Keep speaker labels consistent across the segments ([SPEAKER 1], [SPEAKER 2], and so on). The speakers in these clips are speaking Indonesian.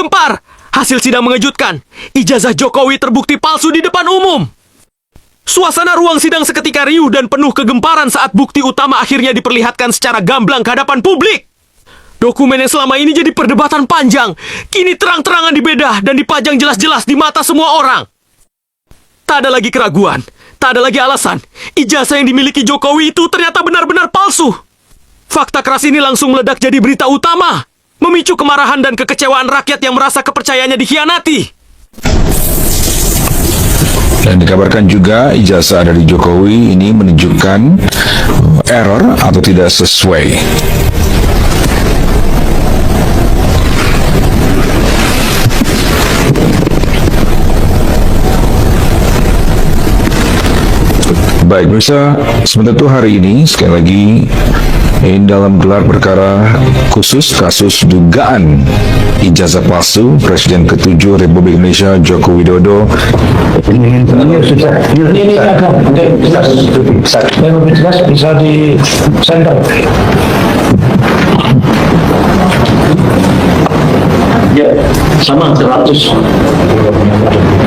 [SPEAKER 1] terlempar. Hasil sidang mengejutkan. Ijazah Jokowi terbukti palsu di depan umum. Suasana ruang sidang seketika riuh dan penuh kegemparan saat bukti utama akhirnya diperlihatkan secara gamblang ke hadapan publik. Dokumen yang selama ini jadi perdebatan panjang, kini terang-terangan dibedah dan dipajang jelas-jelas di mata semua orang. Tak ada lagi keraguan, tak ada lagi alasan. Ijazah yang dimiliki Jokowi itu ternyata benar-benar palsu. Fakta keras ini langsung meledak jadi berita utama, memicu kemarahan dan kekecewaan rakyat yang merasa kepercayaannya dikhianati.
[SPEAKER 2] Dan dikabarkan juga ijazah dari Jokowi ini menunjukkan error atau tidak sesuai. Baik, pemirsa, sementara itu hari ini sekali lagi dalam gelar perkara khusus kasus dugaan ijazah palsu Presiden ke-7 Republik Indonesia Joko Widodo.
[SPEAKER 3] Ini bisa di center. Ya, sama 100.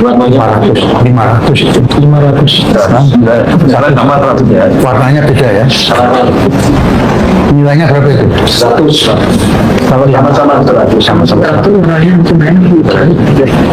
[SPEAKER 3] Warnanya 500. Sekarang tambah 100 ya. Warnanya beda ya. Nilainya berapa itu? 100. Kalau sama-sama 100. Sama-sama. 100 nilainya itu main. 1.500.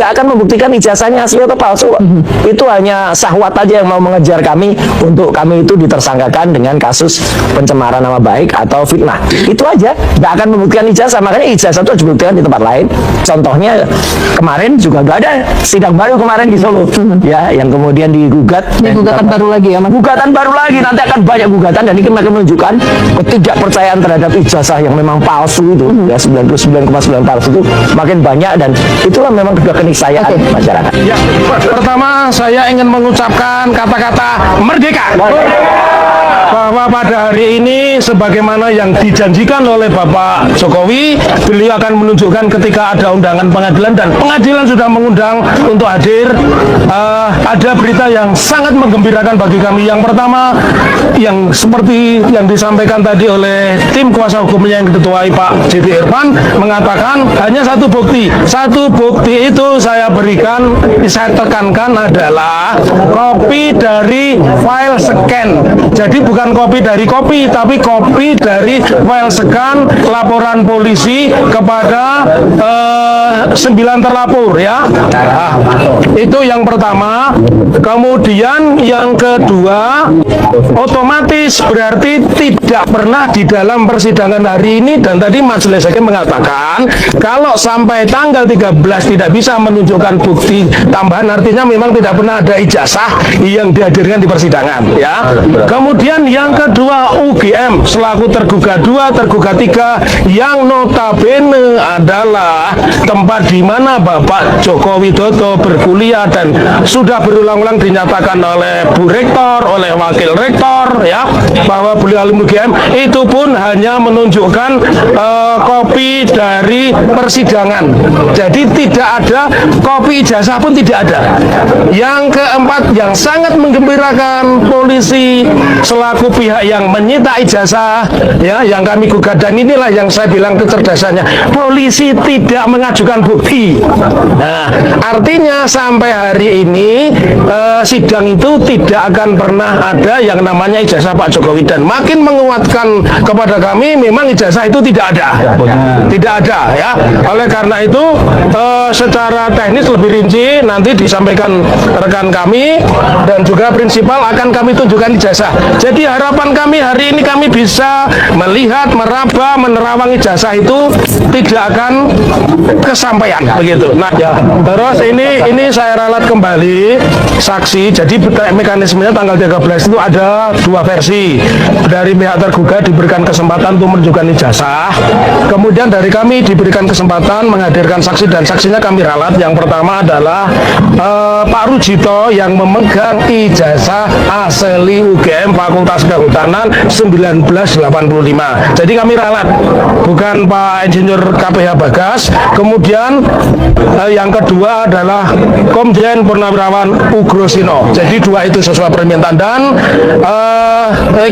[SPEAKER 4] nggak akan membuktikan ijazahnya asli atau palsu. Itu hanya syahwat aja yang mau mengejar kami untuk kami itu ditersangkakan dengan kasus pencemaran nama baik atau fitnah. Itu aja, nggak akan membuktikan ijazah. Makanya ijazah itu harus dibuktikan di tempat lain. Contohnya kemarin juga nggak ada sidang baru kemarin di Solo, ya, yang kemudian digugat.
[SPEAKER 5] Gugatan baru lagi ya, Mas?
[SPEAKER 4] Gugatan baru lagi, nanti akan banyak gugatan, dan ini akan menunjukkan ketidakpercayaan terhadap ijazah yang memang palsu itu, ya 99,9 palsu itu makin banyak, dan itulah memang sudah keniscayaan masyarakat.
[SPEAKER 3] Ya, pertama saya ingin mengucapkan kata-kata merdeka. Bahwa pada hari ini
[SPEAKER 5] ini sebagaimana yang dijanjikan oleh Bapak Jokowi, beliau akan menunjukkan ketika ada undangan pengadilan dan pengadilan sudah mengundang untuk hadir. Ada berita yang sangat menggembirakan bagi kami. Yang pertama, yang seperti yang disampaikan tadi oleh tim kuasa hukumnya yang diketuai Pak JT Irfan, mengatakan hanya satu bukti. Satu bukti itu saya berikan, saya tekankan adalah kopi dari file scan. Jadi bukan kopi dari kopi, tapi kopi dari file scan laporan polisi kepada 9 terlapor ya. Nah, itu yang pertama. Kemudian yang kedua, otomatis berarti tidak pernah di dalam persidangan hari ini, dan tadi majelis hakim mengatakan kalau sampai tanggal 13 tidak bisa menunjukkan bukti tambahan, artinya memang tidak pernah ada ijazah yang dihadirkan di persidangan ya. Kemudian yang kedua, UGM selaku tergugat 2, tergugat 3 yang notabene adalah tempat di mana Bapak Joko Widodo berkuliah dan sudah berulang-ulang dinyatakan oleh Bu Rektor, oleh Wakil Rektor ya, bahwa beliau alumni UGM, itu pun hanya menunjukkan kopi dari persidangan. Jadi tidak ada kopi ijazah pun tidak ada. Yang keempat, yang sangat menggembirakan, polisi selaku pihak yang menyita ijazah ya, yang kami gugat, dan inilah yang saya bilang kecerdasannya, polisi tidak mengajukan bukti. Nah, artinya sampai hari ini sidang itu tidak akan pernah ada yang namanya ijazah Pak Jokowi, dan makin menguatkan kepada kami memang ijazah itu tidak ada. Tidak ada ya. Oleh karena itu secara teknis lebih rinci nanti disampaikan rekan kami, dan juga prinsipal akan kami tunjukkan ijazah. Jadi harapan kami hari ini kami bisa melihat, meraba, menerawang ijazah itu tidak akan kesampaian begitu. Nah, ya, terus ini saya ralat kembali saksi. Jadi mekanismenya tanggal 13 itu ada 2 versi. Dari pihak tergugat diberikan kesempatan untuk menunjukkan ijazah. Kemudian dari kami diberikan kesempatan menghadirkan saksi, dan saksinya kami ralat. Yang pertama adalah Pak Rujito yang memegang ijazah asli UGM Fakultas Kehutanan 1985. Jadi kami ralat, bukan Pak Insinyur KPH Bagas. Kemudian yang kedua adalah Komjen Purnawirawan Ugrosino. Jadi 2 itu sesuai permintaan, dan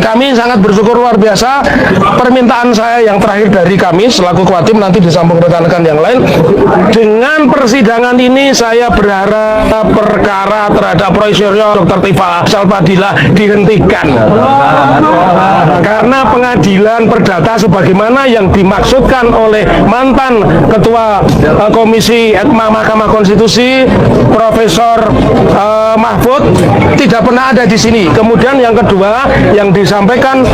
[SPEAKER 5] kami sangat bersyukur luar biasa. Permintaan saya yang terakhir dari kami selaku Kuatim, nanti disambung rekan-rekan yang lain, dengan persidangan ini saya berharap perkara terhadap Profesor Dr. Tifa Salfadila dihentikan, karena pengadilan perdata sebagaimana yang dimaksudkan oleh mantan Ketua Komisi Etika Mahkamah Konstitusi Profesor Mahfud tidak pernah ada di sini. Kemudian yang kedua yang disampaikan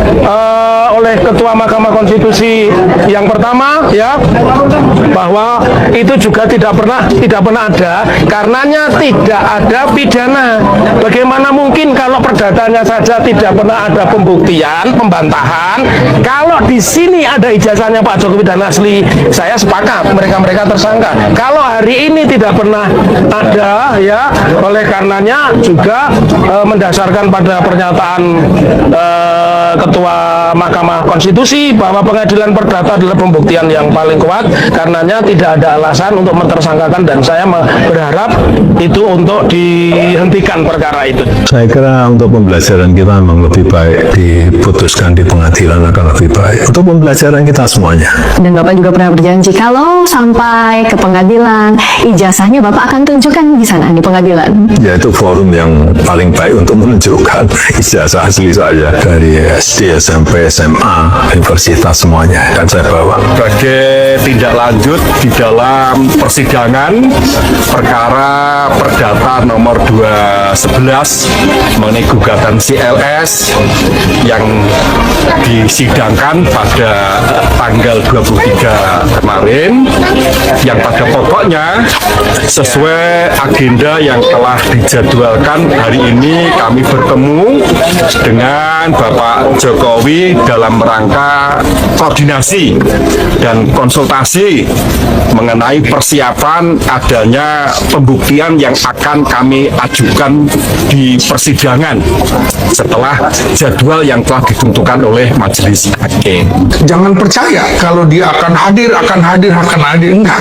[SPEAKER 5] oleh Ketua Mahkamah Konstitusi yang pertama ya, bahwa itu juga tidak pernah ada, karenanya tidak ada pidana. Bagaimana mungkin kalau perdatanya saja tidak pernah ada pembuktian, pembantahan, kalau di sini ada ijazahnya Pak Jokowi dan asli, saya sepakat mereka tersangka. Kalau hari ini tidak pernah ada ya, oleh karenanya juga mendasarkan pada pernyataan Ketua Mahkamah Konstitusi bahwa pengadilan perdata adalah pembuktian yang paling kuat, karenanya tidak ada alasan untuk mentersangkakan, dan saya berharap itu untuk dihentikan perkara itu.
[SPEAKER 6] Saya kira untuk pembelajaran kita memang lebih baik diputuskan di pengadilan akan lebih baik untuk pembelajaran kita semuanya.
[SPEAKER 7] Dan Bapak juga pernah berjanji kalau sampai ke pengadilan, ijazahnya Bapak akan tunjukkan di sana di pengadilan.
[SPEAKER 6] Yaitu forum yang paling baik untuk menunjukkan ijazah asli saya dari SD, SMP, SMA, universitas semuanya, dan saya bawa.
[SPEAKER 8] Sebagai tindak lanjut di dalam persidangan perkara perdata nomor 211 mengenai gugatan CLS yang disidangkan pada tanggal 23 kemarin, yang pada pokoknya sesuai agenda yang telah dijadwalkan hari ini kami bertemu dengan Bapak Jokowi dalam rangka rangka koordinasi dan konsultasi mengenai persiapan adanya pembuktian yang akan kami ajukan di persidangan setelah jadwal yang telah ditentukan oleh majelis hakim.
[SPEAKER 9] Jangan percaya kalau dia akan hadir. Enggak.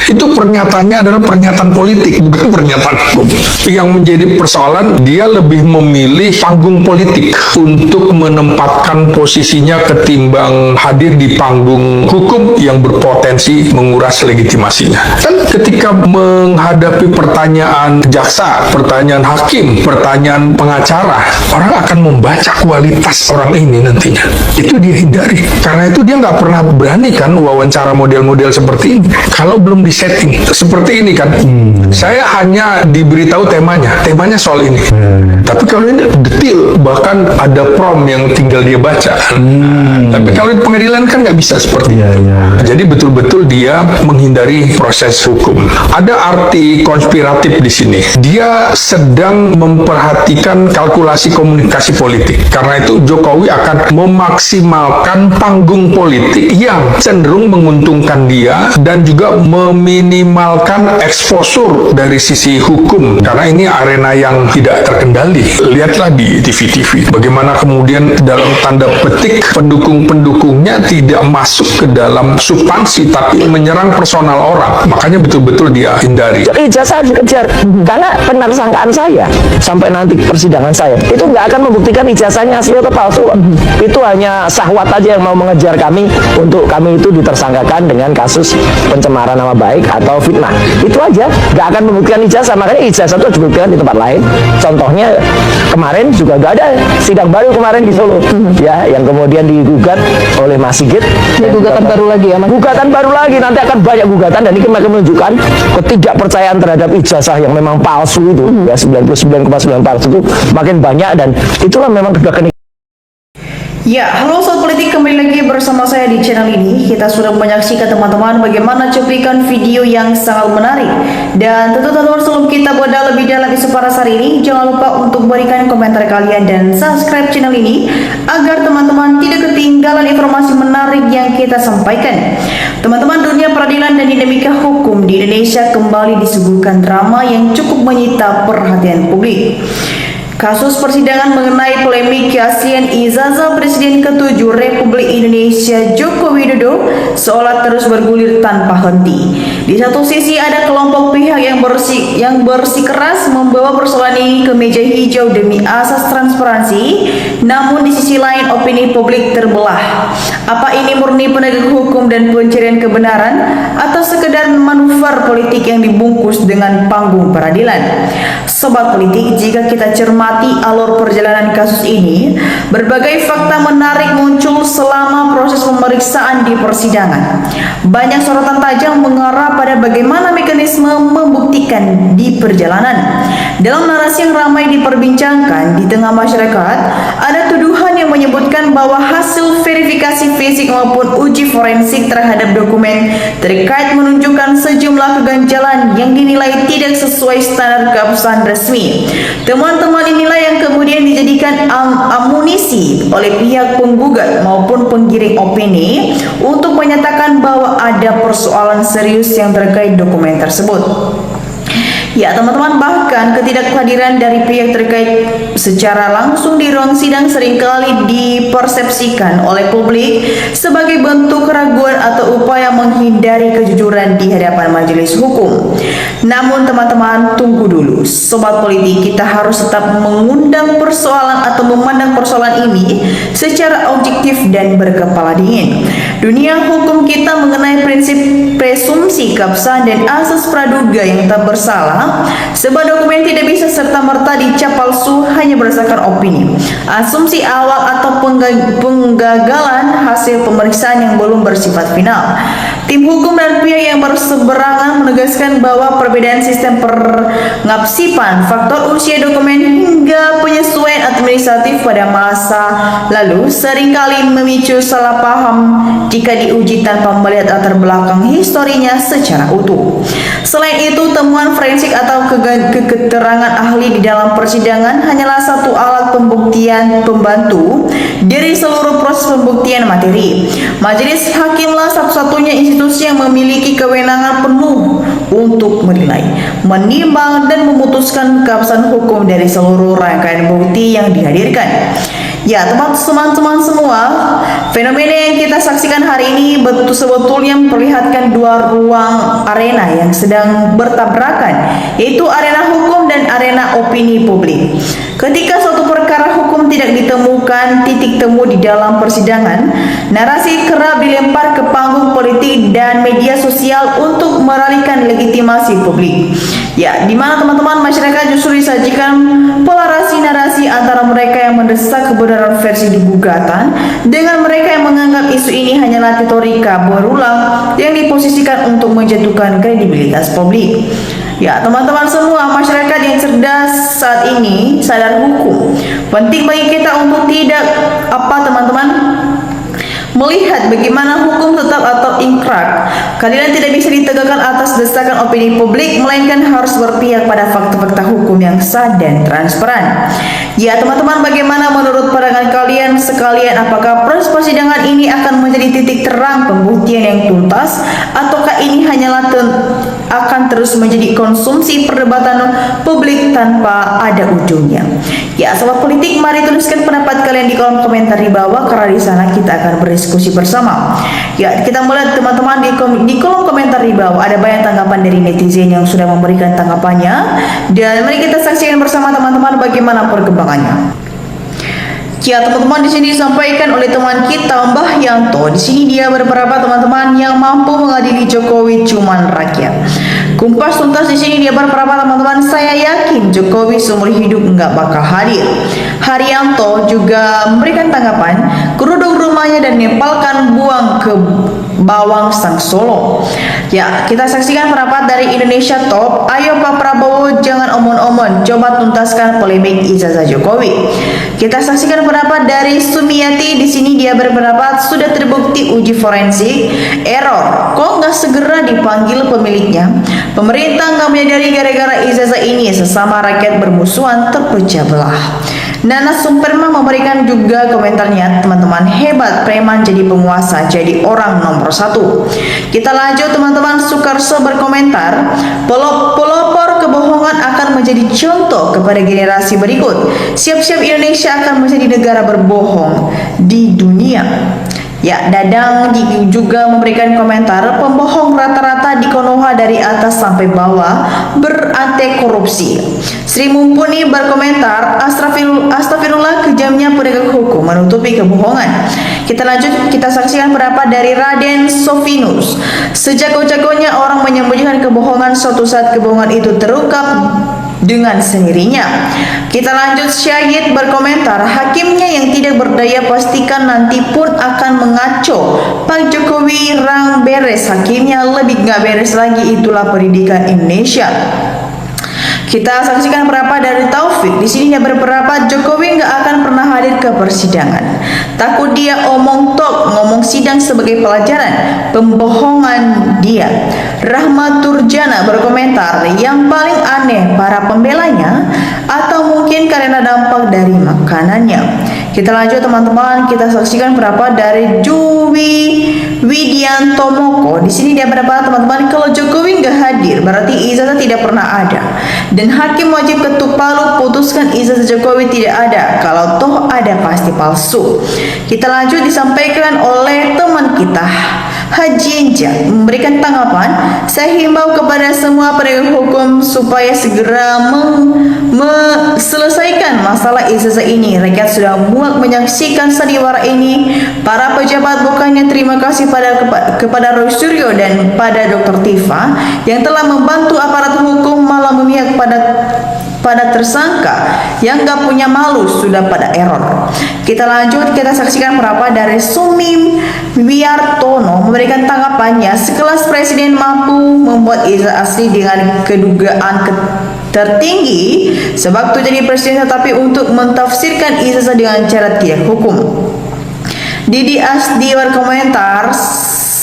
[SPEAKER 9] Itu pernyataannya adalah pernyataan politik, bukan pernyataan hukum. Yang menjadi persoalan, dia lebih memilih panggung politik untuk menempatkan posisinya ketimbang hadir di panggung hukum yang berpotensi menguras legitimasinya. Kan ketika menghadapi pertanyaan jaksa, pertanyaan hakim, pertanyaan pengacara, orang akan membaca kualitas orang ini nantinya. Itu dia hindari. Karena itu dia nggak pernah berani kan wawancara model-model seperti ini. Kalau belum setting seperti ini kan, saya hanya diberitahu temanya soal ini. Tapi kalau ini detail, bahkan ada prom yang tinggal dia baca. Tapi kalau di pengadilan kan nggak bisa seperti itu. Jadi betul-betul dia menghindari proses hukum. Ada arti konspiratif di sini. Dia sedang memperhatikan kalkulasi komunikasi politik. Karena itu Jokowi akan memaksimalkan panggung politik yang cenderung menguntungkan dia dan juga meminimalkan eksposur dari sisi hukum, karena ini arena yang tidak terkendali. Lihatlah di TV-TV bagaimana kemudian dalam tanda petik pendukung-pendukungnya tidak masuk ke dalam substansi tapi menyerang personal orang. Makanya betul-betul dia hindari.
[SPEAKER 4] Ijazah harus dikejar, karena penersangkaan saya sampai nanti persidangan saya itu nggak akan membuktikan ijazahnya asli atau palsu. Itu hanya syahwat aja yang mau mengejar kami untuk kami itu ditersangkakan dengan kasus pencemaran nama baik atau fitnah. Itu aja, nggak akan membuktikan ijazah. Makanya ijazah itu dibuktikan di tempat lain. Contohnya kemarin juga nggak ada sidang baru kemarin di Solo, ya, yang kemudian digugat oleh Mas Sigit.
[SPEAKER 7] Gugatan baru lagi ya, Mas?
[SPEAKER 4] Gugatan baru lagi, nanti akan banyak gugatan dan ini makin menunjukkan ketidakpercayaan terhadap ijazah yang memang palsu itu, ya 99,9 palsu itu makin banyak, dan itulah memang kebijakan.
[SPEAKER 10] Ya, halo Sobat Politik, kembali lagi bersama saya di channel ini. Kita sudah menyaksikan teman-teman bagaimana cuplikan video yang sangat menarik. Dan tentu teman-teman, sebelum kita bedah lebih dalam isu panas hari ini, jangan lupa untuk berikan komentar kalian dan subscribe channel ini agar teman-teman tidak ketinggalan informasi menarik yang kita sampaikan. Teman-teman, dunia peradilan dan dinamika hukum di Indonesia kembali disuguhkan drama yang cukup menyita perhatian publik. Kasus persidangan mengenai polemik keaslian ijazah Presiden ke-7 Republik Indonesia Joko Widodo seolah terus bergulir tanpa henti. Di satu sisi ada kelompok pihak yang bersikeras membawa persoalan ini ke meja hijau demi asas transparansi, namun di sisi lain opini publik terbelah. Apa ini murni penegak hukum dan pencarian kebenaran atau sekedar manuver politik yang dibungkus dengan panggung peradilan? Sobat Politik, jika kita cermati alur perjalanan kasus ini, berbagai fakta menarik muncul selama proses pemeriksaan di persidangan. Banyak sorotan tajam mengarah pada bagaimana mekanisme membuktikan di perjalanan. Dalam narasi yang ramai diperbincangkan di tengah masyarakat, ada tuduhan yang menyebutkan bahwa hasil verifikasi fisik maupun uji forensik terhadap dokumen terkait menunjukkan sejumlah keganjalan yang dinilai tidak sesuai standar keabsahan resmi. Temuan-temuan inilah yang kemudian dijadikan amunisi oleh pihak penggugat maupun penggiring opini untuk menyatakan bahwa ada persoalan serius yang terkait dokumen tersebut. Ya teman-teman, bahkan ketidakhadiran dari pihak terkait secara langsung di ruang sidang seringkali dipersepsikan oleh publik sebagai bentuk keraguan atau upaya menghindari kejujuran di hadapan majelis hukum. Namun teman-teman, tunggu dulu. Sobat Politik, kita harus tetap mengundang persoalan atau memandang persoalan ini secara objektif dan berkepala dingin. Dunia hukum kita mengenai prinsip presumsi keabsahan dan asas praduga yang tak bersalah. Sebuah dokumen tidak bisa serta-merta dicap palsu hanya berdasarkan opini, asumsi awal atau penggagalan hasil pemeriksaan yang belum bersifat final. Tim hukum dan pihak yang berseberangan menegaskan bahwa perbedaan sistem pengabsipan, faktor usia dokumen hingga penyesuaian administratif pada masa lalu seringkali memicu salah paham jika diuji tanpa melihat latar belakang historinya secara utuh. Selain itu, temuan forensik atau keterangan ahli di dalam persidangan hanyalah satu alat pembuktian pembantu dari seluruh proses pembuktian materi. Majelis hakimlah satu-satunya institusi yang memiliki kewenangan penuh untuk menilai, menimbang, dan memutuskan keabsahan hukum dari seluruh rangkaian bukti yang dihadirkan. Ya, teman-teman semua, fenomena yang kita saksikan hari ini sebetulnya memperlihatkan dua ruang arena yang sedang bertabrakan, yaitu arena hukum dan arena opini publik. Ketika suatu perkara hukum tidak ditemukan titik temu di dalam persidangan, narasi kerap dilempar ke panggung politik dan media sosial untuk meralihkan legitimasi publik. Ya, di mana teman-teman masyarakat justru disajikan polarasi narasi antara mereka yang mendesak kebenaran versi gugatan dengan mereka yang menganggap isu ini hanyalah retorika berulang yang diposisikan untuk menjatuhkan kredibilitas publik. Ya, teman-teman semua, masyarakat yang cerdas saat ini sadar hukum. Penting bagi kita untuk tidak melihat bagaimana hukum tetap atau ingkrak. Keadilan tidak bisa ditegakkan atas desakan opini publik, melainkan harus berpihak pada fakta-fakta hukum yang sah dan transparan. Ya, teman-teman, bagaimana menurut pandangan kalian sekalian? Apakah proses persidangan ini akan menjadi titik terang pembuktian yang tuntas, ataukah ini hanyalah akan terus menjadi konsumsi perdebatan publik tanpa ada ujungnya? Ya, sobat politik, mari tuliskan pendapat kalian di kolom komentar di bawah, karena di sana kita akan berdiskusi bersama. Ya, kita melihat teman-teman di kolom komentar di bawah ada banyak tanggapan dari netizen yang sudah memberikan tanggapannya, dan mari kita saksikan bersama teman-teman bagaimana perkembangannya. Ya, teman-teman, di sini disampaikan oleh teman kita Mbah Yanto. Di sini dia berpendapat teman-teman yang mampu mengadili Jokowi cuman rakyat. Kumpas tuntas di sini dia berpendapat teman-teman, saya yakin Jokowi seumur hidup nggak bakal hadir. Haryanto juga memberikan tanggapan, kerudung rumahnya dan nempelkan buang ke bawang sang Solo. Ya, kita saksikan pendapat dari Indonesia Top. Ayo Pak Prabowo, jangan omon-omon, coba tuntaskan polemik ijazah Jokowi. Kita saksikan pendapat dari Sumiati. Di sini dia berpendapat sudah terbukti uji forensik, error. Kok nggak segera dipanggil pemiliknya? Pemerintah nggak menyadari gara-gara ijazah ini sesama rakyat bermusuhan terpecah belah. Nana Sumperma memberikan juga komentarnya, teman-teman, hebat preman jadi penguasa, jadi orang nomor 1. Kita lanjut teman-teman. Sukarso berkomentar, pelopor kebohongan akan menjadi contoh kepada generasi berikut. Siap-siap Indonesia akan menjadi negara berbohong di dunia. Ya, Dadang juga memberikan komentar, pembohong rata-rata di Konoha dari atas sampai bawah beranti korupsi. Sri Mumpuni berkomentar, astagfirullah, kejamnya penegak hukum menutupi kebohongan. Kita lanjut, kita saksikan pendapat dari Raden Sofinus. Sejago-jagonya orang menyembunyikan kebohongan, suatu saat kebohongan itu terungkap dengan sendirinya. Kita lanjut, Syahid berkomentar, hakimnya yang tidak berdaya pastikan nanti pun akan mengaco. Pak Jokowi rang beres, hakimnya lebih nggak beres lagi, itulah pendidikan Indonesia. Kita saksikan pendapat dari Taufik. Di sini dia berpendapat Jokowi nggak akan pernah hadir ke persidangan. Takut dia omong tok, ngomong sidang sebagai pelajaran. Pembohongan dia. Rahmat Turjana berkomentar, yang paling aneh para pembelanya atau mungkin karena dampak dari makanannya. Kita lanjut teman-teman, kita saksikan pendapat dari Juwi Widianto Moko. Di sini dia berpendapat teman-teman, kalau Jokowi nggak hadir berarti ijazah tidak pernah ada. Dan hakim wajib ketuk palu putuskan ijazah Jokowi tidak ada. Kalau toh ada pasti palsu. Kita lanjut, disampaikan oleh teman kita Haji Enja memberikan tanggapan, saya himbau kepada semua penegak hukum supaya segera selesaikan masalah ijazah ini. Rakyat sudah muak menyaksikan sandiwara ini. Para pejabat bukannya terima kasih kepada Roy Suryo dan pada Dr. Tifa yang telah membantu aparat hukum, malah memihak pada pada tersangka yang gak punya malu sudah pada error. Kita lanjut, kita saksikan pendapat dari Sumim Wiartono memberikan tanggapannya sekelas presiden mampu membuat ijazah asli dengan kedugaan tertinggi sebab itu jadi presiden, tetapi untuk mentafsirkan ijazah dengan cara tidak hukum. Didi Asdi berkomentar,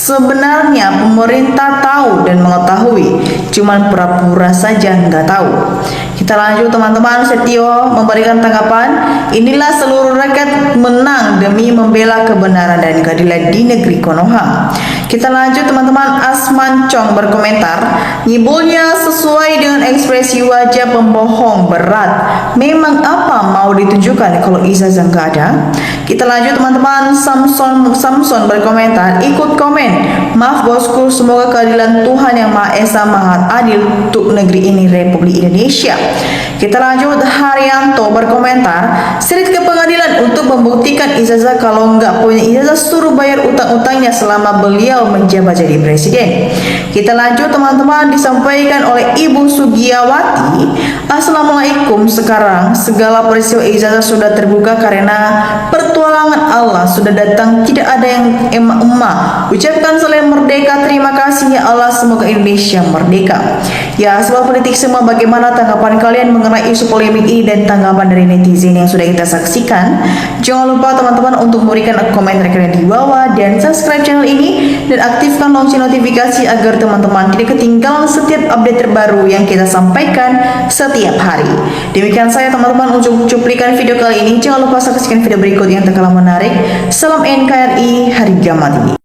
[SPEAKER 10] sebenarnya pemerintah tahu dan mengetahui, cuman pura-pura saja nggak tahu. Kita lanjut teman-teman. Setio memberikan tanggapan, inilah seluruh rakyat menang demi membela kebenaran dan keadilan di negeri Konoha. Kita lanjut teman-teman. Asman Chong berkomentar, nyibulnya sesuai dengan ekspresi wajah pembohong berat. Memang apa mau ditunjukkan kalau ijazah nggak ada? Kita lanjut teman-teman. Samson berkomentar, ikut komen, maaf bosku, semoga keadilan Tuhan yang Maha Esa Maha Adil untuk negeri ini, Republik Indonesia. Kita lanjut. Haryanto berkomentar, sirit ke pengadilan untuk membuktikan ijazah, kalau nggak punya ijazah suruh bayar utang-utangnya selama beliau menjabat jadi presiden. Kita lanjut teman-teman. Disampaikan oleh Ibu Sugiyawati, Assalamualaikum, sekarang segala peristiwa ijazah sudah terbuka karena pertolongan Allah sudah datang, tidak ada yang emak-emak. Ucapkan salam merdeka, terima kasih ya Allah, semoga Indonesia merdeka. Ya, soal politik semua, bagaimana tanggapan kalian mengenai isu polemik ini dan tanggapan dari netizen yang sudah kita saksikan? Jangan lupa teman-teman untuk memberikan komentar kalian di bawah dan subscribe channel ini dan aktifkan lonceng notifikasi agar teman-teman tidak ketinggalan setiap update terbaru yang kita sampaikan setiap hari. Demikian saya teman-teman untuk cuplikan video kali ini. Jangan lupa saksikan video berikut yang tak kalah menarik. Salam NKRI, Harga Mati.